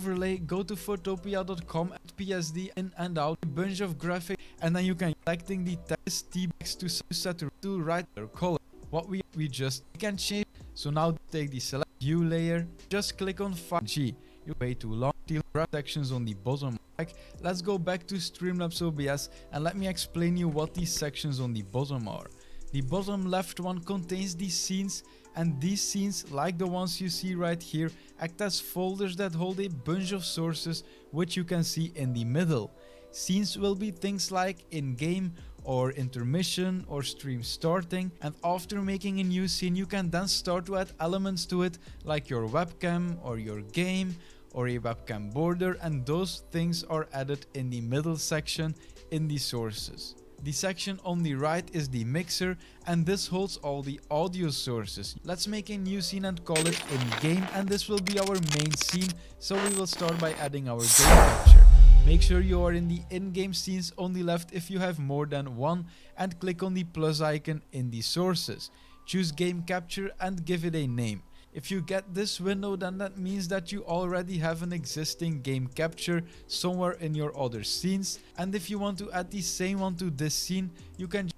overlay, go to photopia.com at PSD in and out, a bunch of graphics, and then you can selecting the text T-Bex to set to right color. What we can change. So now take the select view layer, just click on 5G. You way too long. Sections on the bottom. Let's go back to Streamlabs OBS and let me explain you what these sections on the bottom are. The bottom left one contains these scenes, and these scenes, like the ones you see right here, act as folders that hold a bunch of sources which you can see in the middle. Scenes will be things like in-game or intermission or stream starting, and after making a new scene you can then start to add elements to it like your webcam or your game or a webcam border, and those things are added in the middle section in the sources. The section on the right is the mixer, and this holds all the audio sources. Let's make a new scene and call it in-game, and this will be our main scene, so we will start by adding our game capture. Make sure you are in the in-game scenes on the left if you have more than one, and click on the plus icon in the sources. Choose game capture and give it a name. If you get this window, then that means that you already have an existing game capture somewhere in your other scenes, and if you want to add the same one to this scene, you can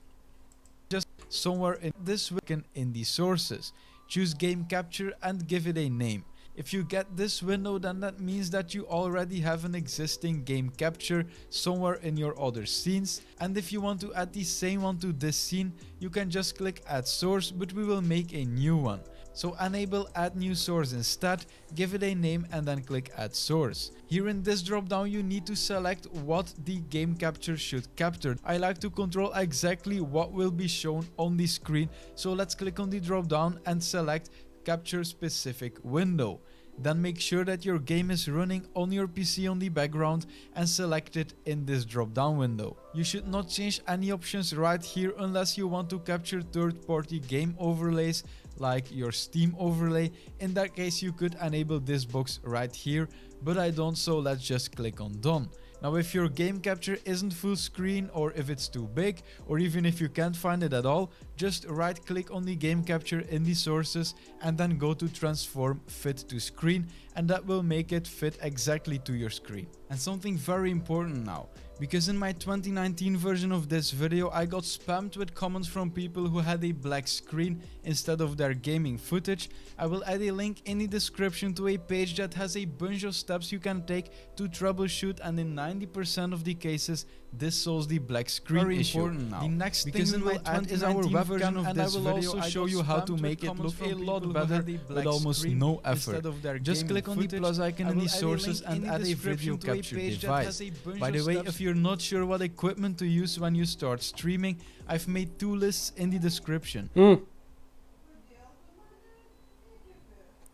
just somewhere in this icon in the sources. Choose game capture and give it a name. If you get this window, then that means that you already have an existing game capture somewhere in your other scenes, and if you want to add the same one to this scene, you can just click add source, but we will make a new one. So enable add new source instead, give it a name and then click add source. Here in this drop down you need to select what the game capture should capture. I like to control exactly what will be shown on the screen, so let's click on the drop down and select capture specific window. Then make sure that your game is running on your PC on the background and select it in this drop down window. You should not change any options right here unless you want to capture third-party game overlays like your Steam overlay. In that case you could enable this box right here, but I don't, so let's just click on done. Now if your game capture isn't full screen, or if it's too big, or even if you can't find it at all, just right click on the game capture in the sources and then go to transform fit to screen, and that will make it fit exactly to your screen. And something very important now, because in my 2019 version of this video I got spammed with comments from people who had a black screen instead of their gaming footage. I will add a link in the description to a page that has a bunch of steps you can take to troubleshoot, and in 90% of the cases this solves the black screen issue. Important now, the next thing we will add is our webcam, and I will also show you how to make it look a lot better with almost no effort. Just click on the plus icon in the sources and add a video capture device. By the way, if you're not sure what equipment to use when you start streaming, I've made two lists in the description.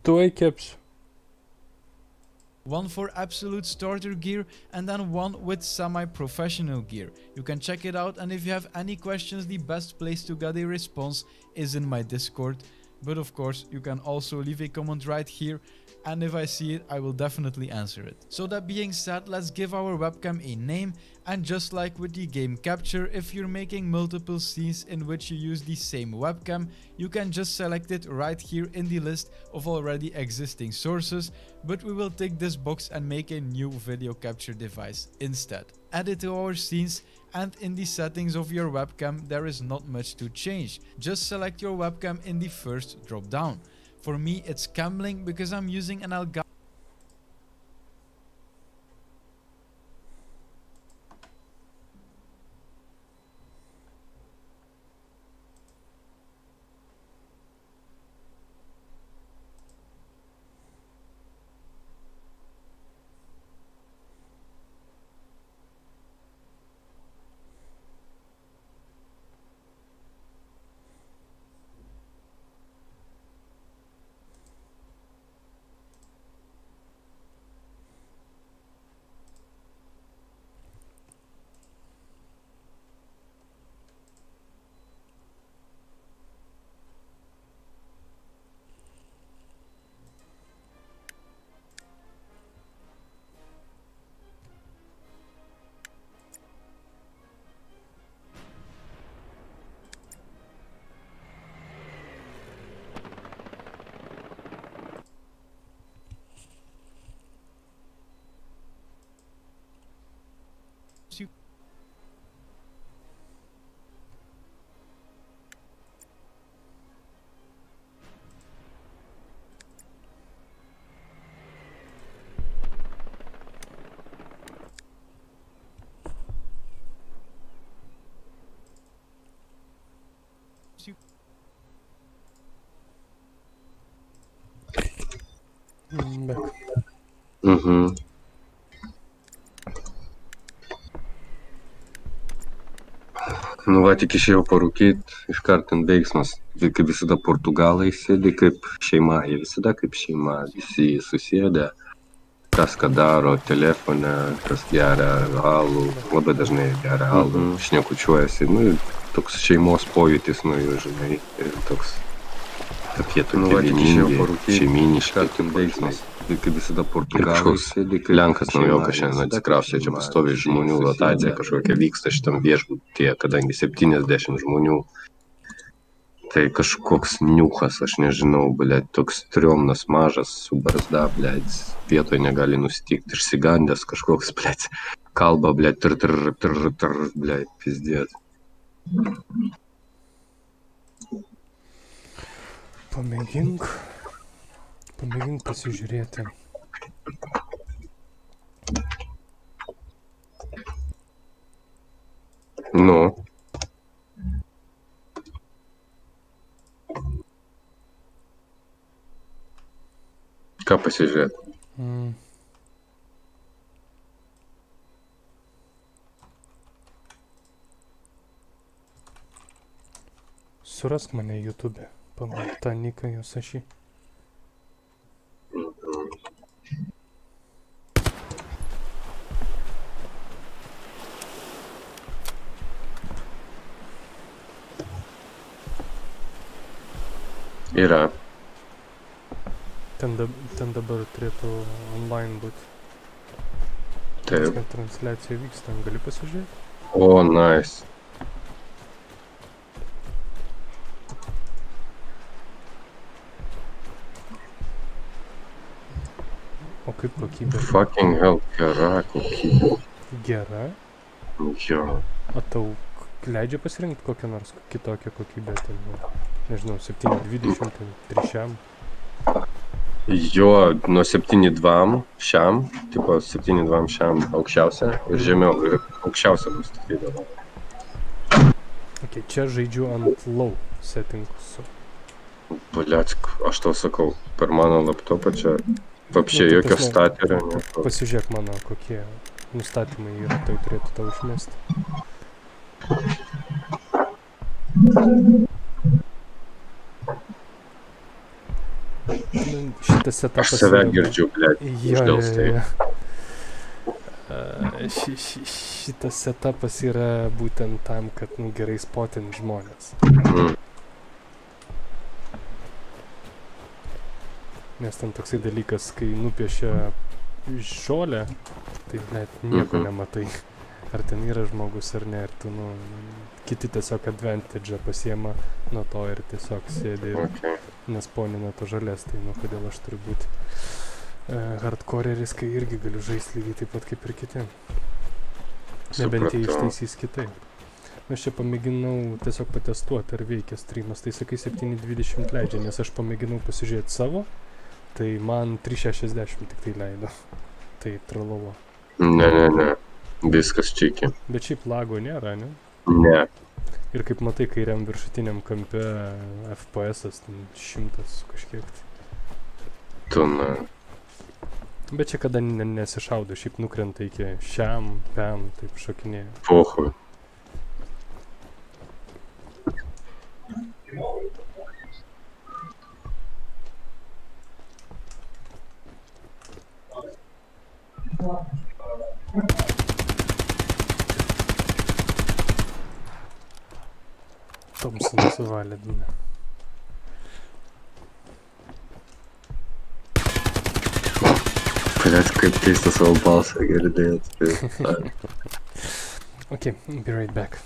Twee caps. One for absolute starter gear and then one with semi-professional gear. You can check it out, and if you have any questions, the best place to get a response is in my Discord. But of course you can also leave a comment right here, and if I see it I will definitely answer it. So that being said, let's give our webcam a name, and just like with the game capture, if you're making multiple scenes in which you use the same webcam, you can just select it right here in the list of already existing sources, but we will tick this box and make a new video capture device instead. Add it to our scenes, and in the settings of your webcam there is not much to change. Just select your webcam in the first drop down. For me it's Camlink because I'm using an Elgato. Back. Nu va, tik išėjau parūkyt, iškart ten veiksmas. Kaip visada portugalai sėdi kaip šeima, jie visada kaip šeima, visi susėdę, kas ką daro, telefone, kas geria alų, labai dažnai geria alų, šnekučiuojasi, nu, toks šeimos pojūtis, nu, jau žinai, ir toks, tokie tokie vieningi, šeiminiški, ten veiksmas. Kaip visada portugalai sėdi, kaip Lenkas naujokas šiandien atsikraustė, čia pastoviai žmonių rotacija kažkokia vyksta šitam viešbutyje, kadangi 70 žmonių. Tai kažkoks niuchas, aš nežinau, blėt, toks triomnas mažas, su barzda, blėt, vietoj negali nustikti, išsigandęs kažkoks, blėt, kalba, blėt, blėt, pizdėt. Pamėgink pasižiūrėti. Nu. Ką pasižiūrėti? Surask mane YouTube. Pagal tą niką jos ašį. Yra. Ten dabar turėtų online būti. Taip. Transliacija vyksta, gali pasižiūrėti? O, nice. O kaip kokybė? Fucking hell, gera kokybė. Gera? Jo. O tau leidžia pasirinkti kokią nors kitokią kokybę? Ten, nežinau, 720, ten 3. Jo, nuo 7.2 šiam, tipo 7.2 šiam aukščiausia ir žemiau, ir aukščiausia bus tik video. Ok, čia žaidžiu ant low settingų. Bletsk, aš tau sakau, per mano laptopą čia vapšė jokio staterio. Pasižiūrėk mano, kokie nustatymai yra, tai turėtų tau išmesti. Šitas setapas... Aš save girdžiu, blėt, uždelstai. Šitas setapas yra būtent tam, kad gerai spotint žmonės. Nes ten toksai dalykas, kai nupiešia žolę, tai net nieko nematai. Ar ten yra žmogus ar ne, ir tu, kiti tiesiog advantage'ą pasiema nuo to ir tiesiog sėdi ir nesponina to žolės, tai kodėl aš turiu būti hardcoreris, kai irgi galiu žaisti lygiai taip pat kaip ir kiti. Nebent jie ištaisys kitaip. Aš čia pamėginau tiesiog patestuoti, ar veikia streamas, tai sakai 7.20 leidžia, nes aš pamėginau pasižiūrėti savo, tai man 3.60 tik tai leido. Tai tralovo. Ne. Viskas čiki. Bet šiaip lago nėra, ne? Ne. Ir kaip matai, kairiam viršutiniam kampe FPS-as 100 kažkiek. Tu, na. Bet čia kada nesišaudo, šiaip nukrenta iki šiam, piam, taip šokinėja. Pohui. Thompsonas suvalė, dūnė. Блядь, kaip keista savo balsą girdėti. Okay, be right back.